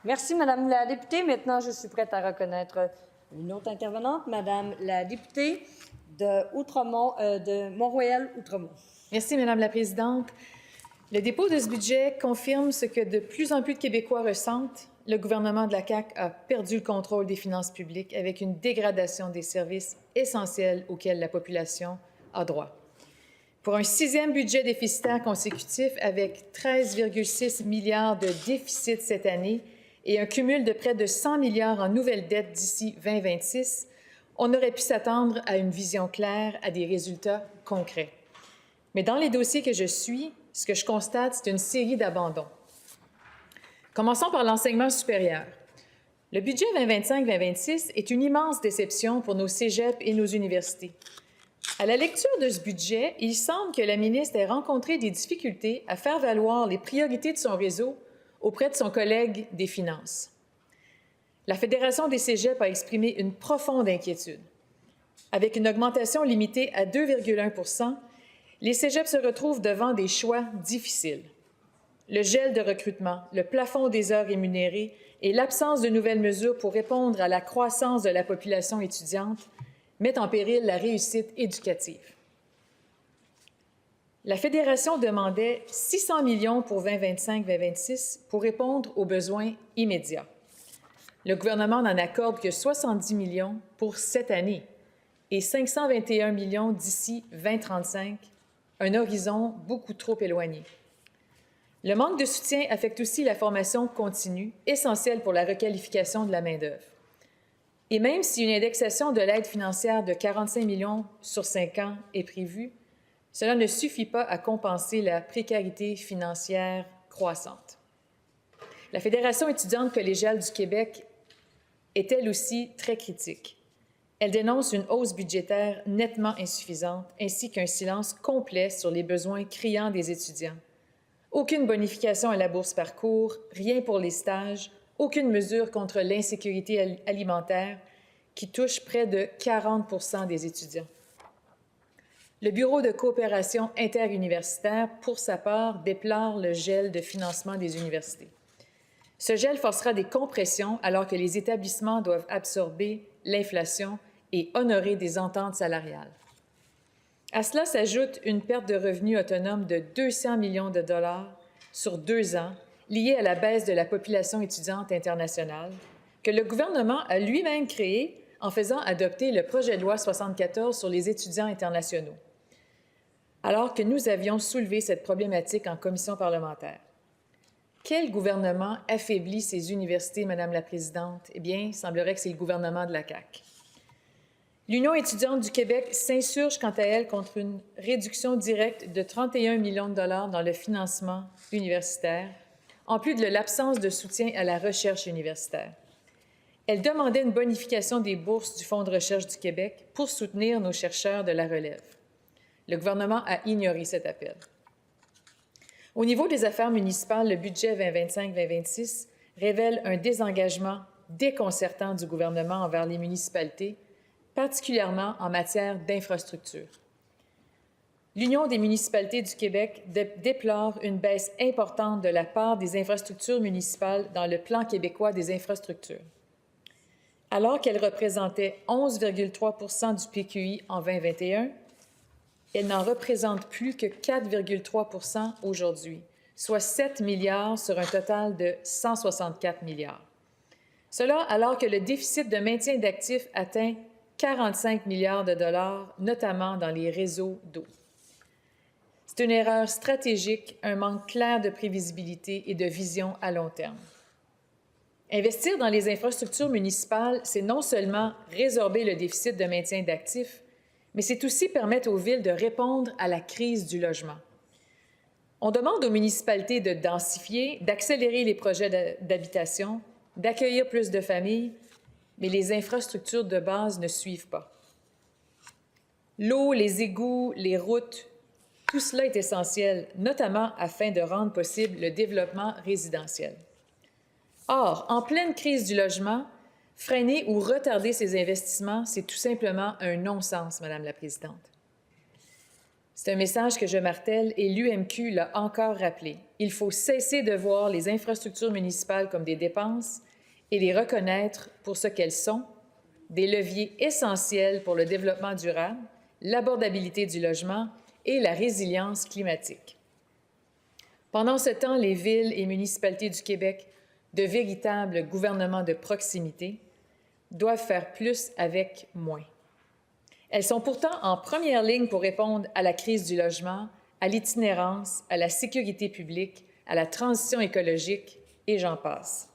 Merci, Madame la députée. Maintenant, je suis prête à reconnaître une autre intervenante, Madame la députée de Mont-Royal-Outremont. Merci, Madame la Présidente. Le dépôt de ce budget confirme ce que de plus en plus de Québécois ressentent. Le gouvernement de la CAQ a perdu le contrôle des finances publiques avec une dégradation des services essentiels auxquels la population a droit. Pour un 6e budget déficitaire consécutif avec 13,6 milliards de déficit cette année et un cumul de près de 100 milliards en nouvelles dettes d'ici 2026, on aurait pu s'attendre à une vision claire, à des résultats concrets. Mais dans les dossiers que je suis, ce que je constate, c'est une série d'abandons. Commençons par l'enseignement supérieur. Le budget 2025-2026 est une immense déception pour nos cégeps et nos universités. À la lecture de ce budget, il semble que la ministre ait rencontré des difficultés à faire valoir les priorités de son réseau auprès de son collègue des Finances. La Fédération des cégeps a exprimé une profonde inquiétude. Avec une augmentation limitée à 2,1 %, les cégeps se retrouvent devant des choix difficiles. Le gel de recrutement, le plafond des heures rémunérées et l'absence de nouvelles mesures pour répondre à la croissance de la population étudiante mettent en péril la réussite éducative. La Fédération demandait 600 millions pour 2025-2026 pour répondre aux besoins immédiats. Le gouvernement n'en accorde que 70 millions pour cette année et 521 millions d'ici 2035, un horizon beaucoup trop éloigné. Le manque de soutien affecte aussi la formation continue, essentielle pour la requalification de la main-d'œuvre. Et même si une indexation de l'aide financière de 45 millions sur 5 ans est prévue, cela ne suffit pas à compenser la précarité financière croissante. La Fédération étudiante collégiale du Québec est elle aussi très critique. Elle dénonce une hausse budgétaire nettement insuffisante ainsi qu'un silence complet sur les besoins criants des étudiants. Aucune bonification à la bourse parcours, rien pour les stages, aucune mesure contre l'insécurité alimentaire qui touche près de 40 % des étudiants. Le Bureau de coopération interuniversitaire, pour sa part, déplore le gel de financement des universités. Ce gel forcera des compressions alors que les établissements doivent absorber l'inflation et honorer des ententes salariales. À cela s'ajoute une perte de revenus autonome de 200 millions de dollars sur 2 ans liée à la baisse de la population étudiante internationale que le gouvernement a lui-même créée en faisant adopter le projet de loi 74 sur les étudiants internationaux, alors que nous avions soulevé cette problématique en commission parlementaire. Quel gouvernement affaiblit ces universités, Madame la Présidente? Eh bien, il semblerait que c'est le gouvernement de la CAQ. L'Union étudiante du Québec s'insurge quant à elle contre une réduction directe de 31 millions de dollars dans le financement universitaire, en plus de l'absence de soutien à la recherche universitaire. Elle demandait une bonification des bourses du Fonds de recherche du Québec pour soutenir nos chercheurs de la relève. Le gouvernement a ignoré cet appel. Au niveau des affaires municipales, le budget 2025-2026 révèle un désengagement déconcertant du gouvernement envers les municipalités, particulièrement en matière d'infrastructures. L'Union des municipalités du Québec déplore une baisse importante de la part des infrastructures municipales dans le Plan québécois des infrastructures. Alors qu'elle représentait 11,3 % du PQI en 2021, elle n'en représente plus que 4,3 % aujourd'hui, soit 7 milliards sur un total de 164 milliards. Cela alors que le déficit de maintien d'actifs atteint 45 milliards de dollars, notamment dans les réseaux d'eau. C'est une erreur stratégique, un manque clair de prévisibilité et de vision à long terme. Investir dans les infrastructures municipales, c'est non seulement résorber le déficit de maintien d'actifs, mais c'est aussi permettre aux villes de répondre à la crise du logement. On demande aux municipalités de densifier, d'accélérer les projets d'habitation, d'accueillir plus de familles, mais les infrastructures de base ne suivent pas. L'eau, les égouts, les routes, tout cela est essentiel, notamment afin de rendre possible le développement résidentiel. Or, en pleine crise du logement, freiner ou retarder ces investissements, c'est tout simplement un non-sens, Madame la Présidente. C'est un message que je martèle et l'UMQ l'a encore rappelé. Il faut cesser de voir les infrastructures municipales comme des dépenses et les reconnaître pour ce qu'elles sont, des leviers essentiels pour le développement durable, l'abordabilité du logement et la résilience climatique. Pendant ce temps, les villes et municipalités du Québec, de véritables gouvernements de proximité, doivent faire plus avec moins. Elles sont pourtant en première ligne pour répondre à la crise du logement, à l'itinérance, à la sécurité publique, à la transition écologique, et j'en passe.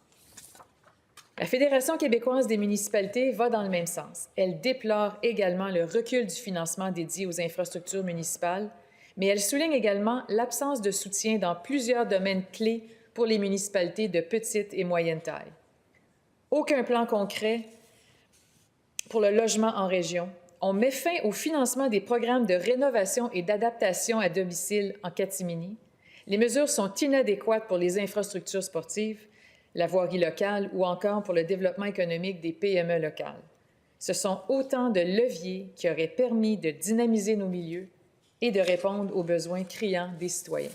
La Fédération québécoise des municipalités va dans le même sens. Elle déplore également le recul du financement dédié aux infrastructures municipales, mais elle souligne également l'absence de soutien dans plusieurs domaines clés pour les municipalités de petite et moyenne taille. Aucun plan concret pour le logement en région. On met fin au financement des programmes de rénovation et d'adaptation à domicile en catimini. Les mesures sont inadéquates pour les infrastructures sportives, la voirie locale ou encore pour le développement économique des PME locales. Ce sont autant de leviers qui auraient permis de dynamiser nos milieux et de répondre aux besoins criants des citoyens.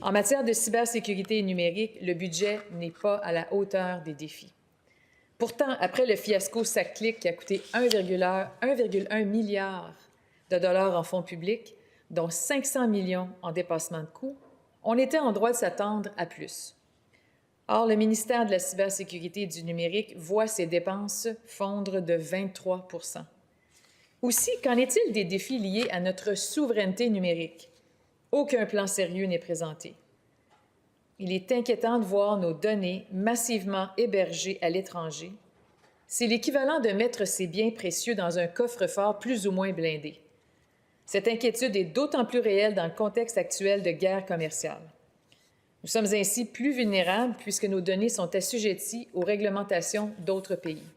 En matière de cybersécurité numérique, le budget n'est pas à la hauteur des défis. Pourtant, après le fiasco SACCLIC qui a coûté 1,1 milliard de dollars en fonds publics, dont 500 millions en dépassement de coûts, on était en droit de s'attendre à plus. Or, le ministère de la cybersécurité et du numérique voit ses dépenses fondre de 23 %. Aussi, qu'en est-il des défis liés à notre souveraineté numérique? Aucun plan sérieux n'est présenté. Il est inquiétant de voir nos données massivement hébergées à l'étranger. C'est l'équivalent de mettre ses biens précieux dans un coffre-fort plus ou moins blindé. Cette inquiétude est d'autant plus réelle dans le contexte actuel de guerre commerciale. Nous sommes ainsi plus vulnérables puisque nos données sont assujetties aux réglementations d'autres pays.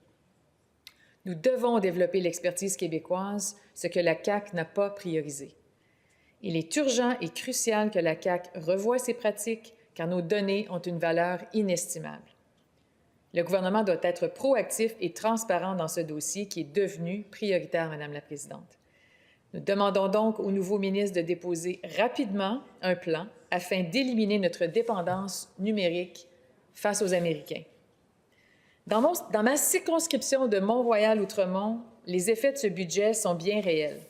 Nous devons développer l'expertise québécoise, ce que la CAQ n'a pas priorisé. Il est urgent et crucial que la CAQ revoie ses pratiques, car nos données ont une valeur inestimable. Le gouvernement doit être proactif et transparent dans ce dossier qui est devenu prioritaire, Madame la Présidente. Nous demandons donc au nouveau ministre de déposer rapidement un plan afin d'éliminer notre dépendance numérique face aux Américains. Dans ma circonscription de Mont-Royal-Outremont, les effets de ce budget sont bien réels.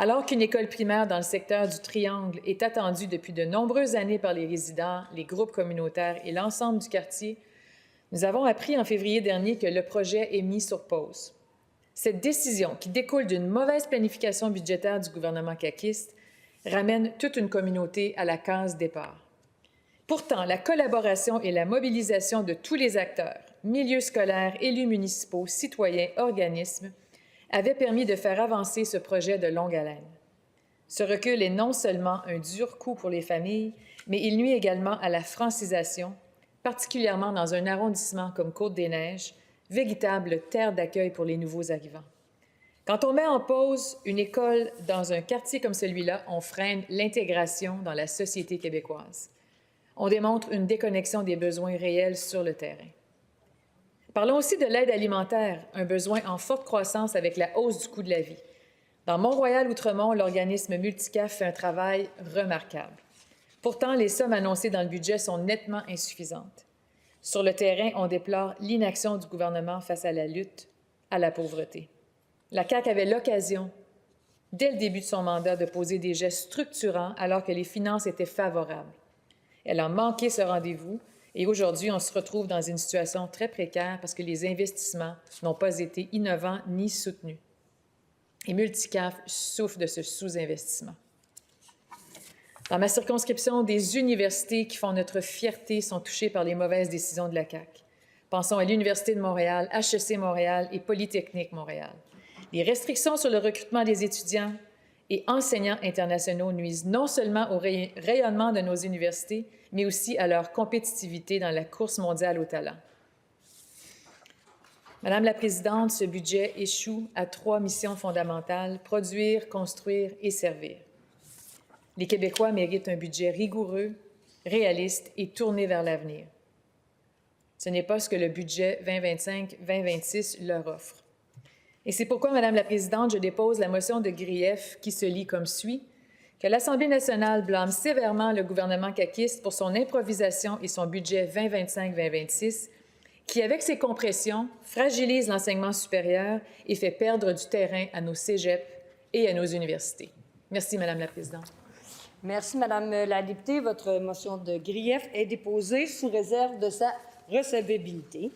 Alors qu'une école primaire dans le secteur du Triangle est attendue depuis de nombreuses années par les résidents, les groupes communautaires et l'ensemble du quartier, nous avons appris en février dernier que le projet est mis sur pause. Cette décision, qui découle d'une mauvaise planification budgétaire du gouvernement caquiste, ramène toute une communauté à la case départ. Pourtant, la collaboration et la mobilisation de tous les acteurs, milieux scolaires, élus municipaux, citoyens, organismes, avait permis de faire avancer ce projet de longue haleine. Ce recul est non seulement un dur coup pour les familles, mais il nuit également à la francisation, particulièrement dans un arrondissement comme Côte-des-Neiges, véritable terre d'accueil pour les nouveaux arrivants. Quand on met en pause une école dans un quartier comme celui-là, on freine l'intégration dans la société québécoise. On démontre une déconnexion des besoins réels sur le terrain. Parlons aussi de l'aide alimentaire, un besoin en forte croissance avec la hausse du coût de la vie. Dans Mont-Royal-Outremont, l'organisme Multicaf fait un travail remarquable. Pourtant, les sommes annoncées dans le budget sont nettement insuffisantes. Sur le terrain, on déplore l'inaction du gouvernement face à la lutte à la pauvreté. La CAQ avait l'occasion, dès le début de son mandat, de poser des gestes structurants alors que les finances étaient favorables. Elle a manqué ce rendez-vous. Et aujourd'hui, on se retrouve dans une situation très précaire parce que les investissements n'ont pas été innovants ni soutenus. Et Multicaf souffre de ce sous-investissement. Dans ma circonscription, des universités qui font notre fierté sont touchées par les mauvaises décisions de la CAQ. Pensons à l'Université de Montréal, HEC Montréal et Polytechnique Montréal. Les restrictions sur le recrutement des étudiants et enseignants internationaux nuisent non seulement au rayonnement de nos universités, mais aussi à leur compétitivité dans la course mondiale au talent. Madame la Présidente, ce budget échoue à 3 missions fondamentales: produire, construire et servir. Les Québécois méritent un budget rigoureux, réaliste et tourné vers l'avenir. Ce n'est pas ce que le budget 2025-2026 leur offre. Et c'est pourquoi, Madame la Présidente, je dépose la motion de grief qui se lit comme suit. Que l'Assemblée nationale blâme sévèrement le gouvernement caquiste pour son improvisation et son budget 2025-2026, qui, avec ses compressions, fragilise l'enseignement supérieur et fait perdre du terrain à nos cégeps et à nos universités. Merci, Madame la Présidente. Merci, Madame la députée. Votre motion de grief est déposée sous réserve de sa recevabilité.